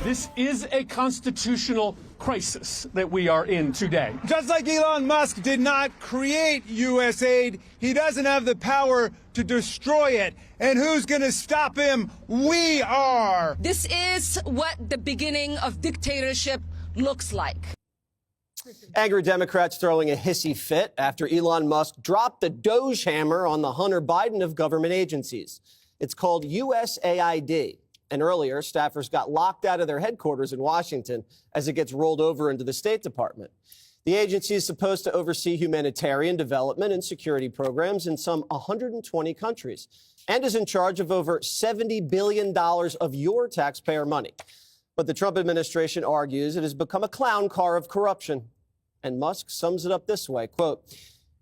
This is a constitutional crisis that we are in today. Just like Elon Musk did not create USAID, he doesn't have the power to destroy it. And who's going to stop him? We are. This is what the beginning of dictatorship looks like. Angry Democrats throwing a hissy fit after Elon Musk dropped the DOGE hammer on the Hunter Biden of government agencies. It's called USAID. And earlier, staffers got locked out of their headquarters in Washington as it gets rolled over into the State Department. The agency is supposed to oversee humanitarian development and security programs in some 120 countries and is in charge of over $70 billion of your taxpayer money. But the Trump administration argues it has become a clown car of corruption. And Musk sums it up this way, quote,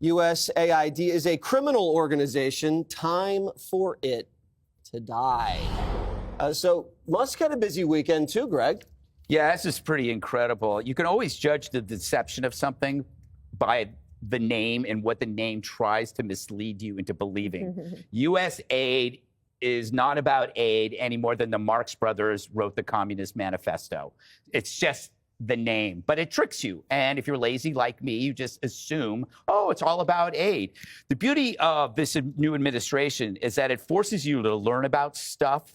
USAID is a criminal organization. Time for it to die. So Musk had a busy weekend too, Greg. Yeah, this is pretty incredible. You can always judge the deception of something by the name and what the name tries to mislead you into believing. USAID is not about aid any more than the Marx Brothers wrote the Communist Manifesto. It's just the name, but it tricks you. And if you're lazy like me, you just assume, oh, it's all about aid. The beauty of this new administration is that it forces you to learn about stuff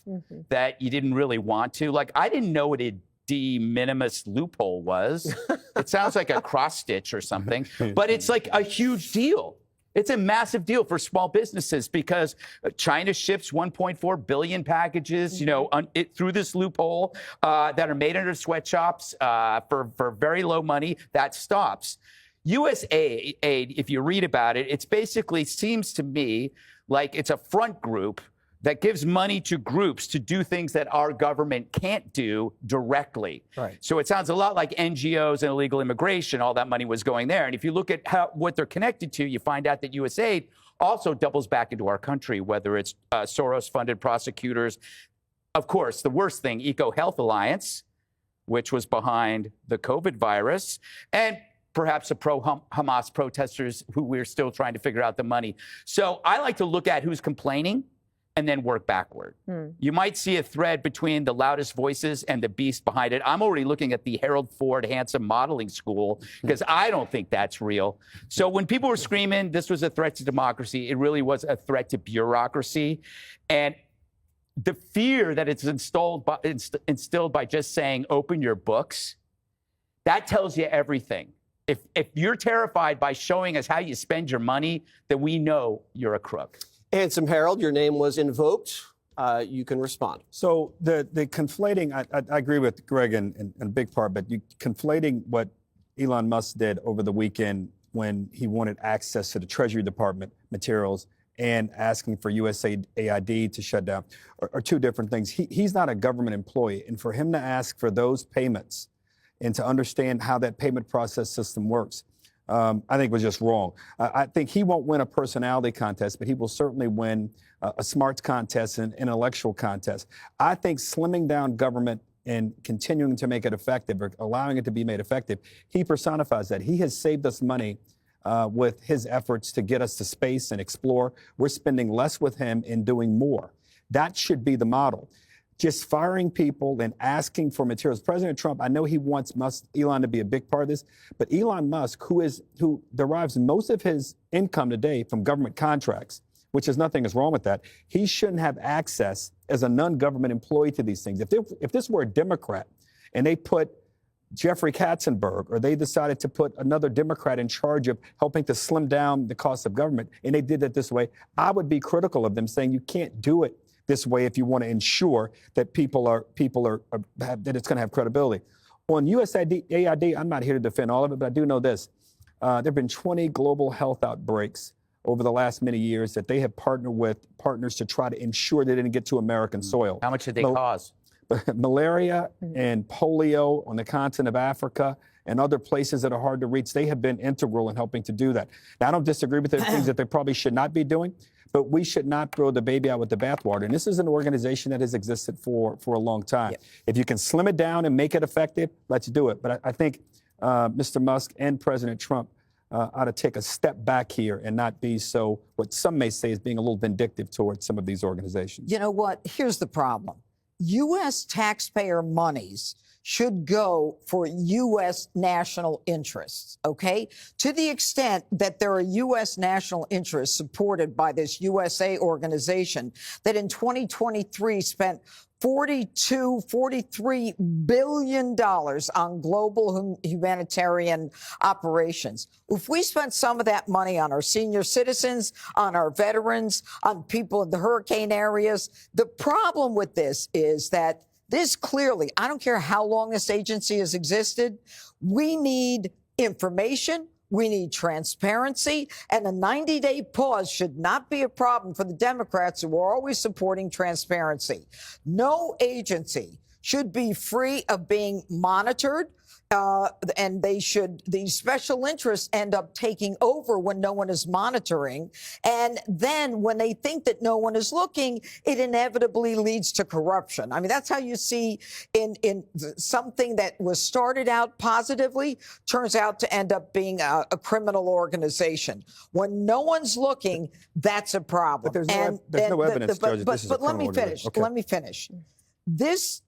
that you didn't really want to. Like, I didn't know what a de minimis loophole was. It sounds like a cross stitch or something, but it's like a huge deal. It's a massive deal for small businesses because China ships 1.4 billion packages, through this loophole that are made under sweatshops for very low money. That stops. USAID, if you read about it, it's basically seems to me like it's a front group that gives money to groups to do things that our government can't do directly. Right. So it sounds a lot like NGOs and illegal immigration. All that money was going there. And if you look at what they're connected to, you find out that USAID also doubles back into our country, whether it's Soros-funded prosecutors. Of course, the worst thing, EcoHealth Alliance, which was behind the COVID virus, and perhaps the pro-Hamas protesters who we're still trying to figure out the money. So I like to look at who's complaining and then work backward. You might see a thread between the loudest voices and the beast behind it. I'm already looking at the Harold Ford Handsome Modeling School because I don't think that's real. So when people were screaming this was a threat to democracy, it really was a threat to bureaucracy. And the fear that it's instilled by just saying, open your books, that tells you everything. If you're terrified by showing us how you spend your money, then we know you're a crook. Handsome Harold, your name was invoked. You can respond. So the conflating, I agree with Greg in a big part, but you conflating what Elon Musk did over the weekend when he wanted access to the Treasury Department materials and asking for USAID to shut down are two different things. He's not a government employee, and for him to ask for those payments and to understand how that payment process system works, I think was just wrong. I think he won't win a personality contest, but he will certainly win a smarts contest and intellectual contest. I think slimming down government and continuing to make it effective or allowing it to be made effective, he personifies that. He has saved us money with his efforts to get us to space and explore. We're spending less with him and doing more. That should be the model. Just firing people and asking for materials. President Trump, I know he wants Elon to be a big part of this, but Elon Musk, who derives most of his income today from government contracts, which is nothing is wrong with that, he shouldn't have access as a non-government employee to these things. If this were a Democrat and they put Jeffrey Katzenberg, or they decided to put another Democrat in charge of helping to slim down the cost of government, and they did it this way, I would be critical of them, saying you can't do it this way if you want to ensure that that it's going to have credibility. On USAID, I'm not here to defend all of it, but I do know this. There have been 20 global health outbreaks over the last many years that they have partnered with partners to try to ensure they didn't get to American soil. How much did they cause? Malaria and polio on the continent of Africa and other places that are hard to reach, they have been integral in helping to do that. Now, I don't disagree with the things that they probably should not be doing, but we should not throw the baby out with the bathwater. And this is an organization that has existed for a long time. Yeah. If you can slim it down and make it effective, let's do it. But I think Mr. Musk and President Trump ought to take a step back here and not be so, what some may say is being a little vindictive towards some of these organizations. You know what? Here's the problem. U.S. taxpayer monies should go for U.S. national interests, okay? To the extent that there are U.S. national interests supported by this USA organization that in 2023 spent $43 billion on global humanitarian operations. If we spent some of that money on our senior citizens, on our veterans, on people in the hurricane areas, the problem with this is that this clearly, I don't care how long this agency has existed, we need information. We need transparency, and a 90-day pause should not be a problem for the Democrats who are always supporting transparency. No agency should be free of being monitored, and these special interests end up taking over when no one is monitoring. And then when they think that no one is looking, it inevitably leads to corruption. I mean, that's how you see in something that was started out positively turns out to end up being a criminal organization. When no one's looking, that's a problem. But there's no evidence, Judge, that this is a criminal organization. Let me finish. This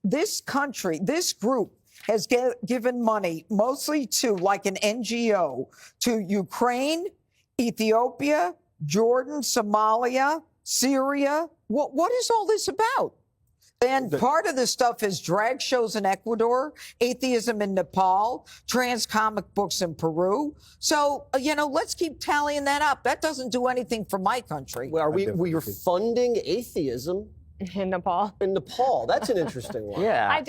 country, this group, has given money mostly to, like an NGO, to Ukraine, Ethiopia, Jordan, Somalia, Syria. What is all this about? And part of this stuff is drag shows in Ecuador, atheism in Nepal, trans comic books in Peru. So, let's keep tallying that up. That doesn't do anything for my country. Well, we're funding atheism in Nepal. in Nepal. That's an interesting one. Yeah.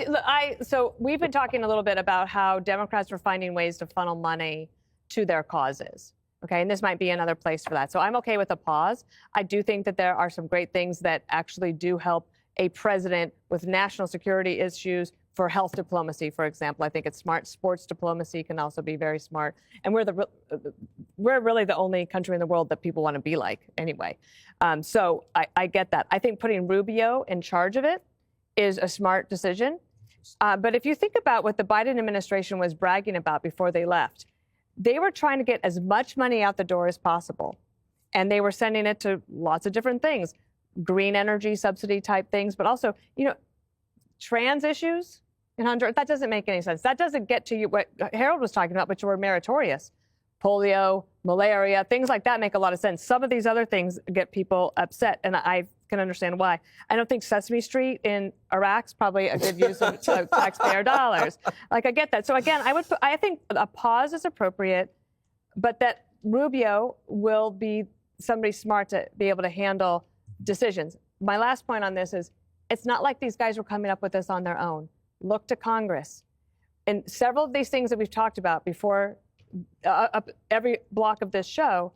So we've been talking a little bit about how Democrats are finding ways to funnel money to their causes. Okay, and this might be another place for that. So I'm okay with a pause. I do think that there are some great things that actually do help a president with national security issues for health diplomacy, for example. I think it's smart. Sports diplomacy can also be very smart. And we're really the only country in the world that people want to be like anyway. So I get that. I think putting Rubio in charge of it is a smart decision. But if you think about what the Biden administration was bragging about before they left, they were trying to get as much money out the door as possible. And they were sending it to lots of different things, green energy subsidy type things, but also, trans issues in Honduras. That doesn't make any sense. That doesn't get to you what Harold was talking about, which were meritorious. Polio, malaria, things like that make a lot of sense. Some of these other things get people upset, and I can understand why. I don't think Sesame Street in Iraq's probably a good use of taxpayer dollars. Like, I get that. So again, I think a pause is appropriate, but that Rubio will be somebody smart to be able to handle decisions. My last point on this is, it's not like these guys were coming up with this on their own. Look to Congress. And several of these things that we've talked about before, every block of this show,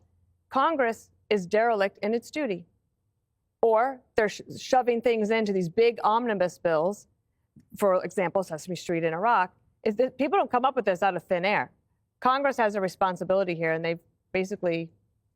Congress is derelict in its duty. Or they're shoving things into these big omnibus bills, for example, Sesame Street in Iraq. People don't come up with this out of thin air. Congress has a responsibility here, and they've basically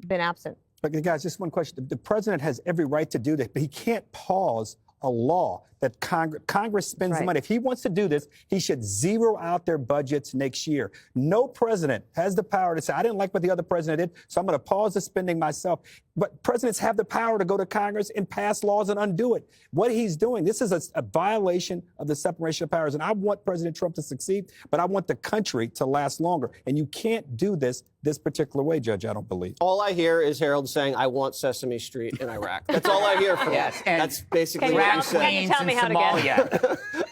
been absent. But guys, just one question. The president has every right to do this, but he can't pause a law that Congress spends the money. If he wants to do this, he should zero out their budgets next year. No president has the power to say, I didn't like what the other president did, so I'm going to pause the spending myself. But presidents have the power to go to Congress and pass laws and undo it. What he's doing, this is a violation of the separation of powers. And I want President Trump to succeed, but I want the country to last longer. And you can't do this particular way, Judge, I don't believe. All I hear is Harold saying, I want Sesame Street in Iraq. That's all I hear from him. and That's basically what he said. Can you tell me how to get?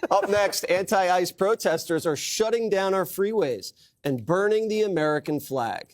Up next, anti-ICE protesters are shutting down our freeways and burning the American flag.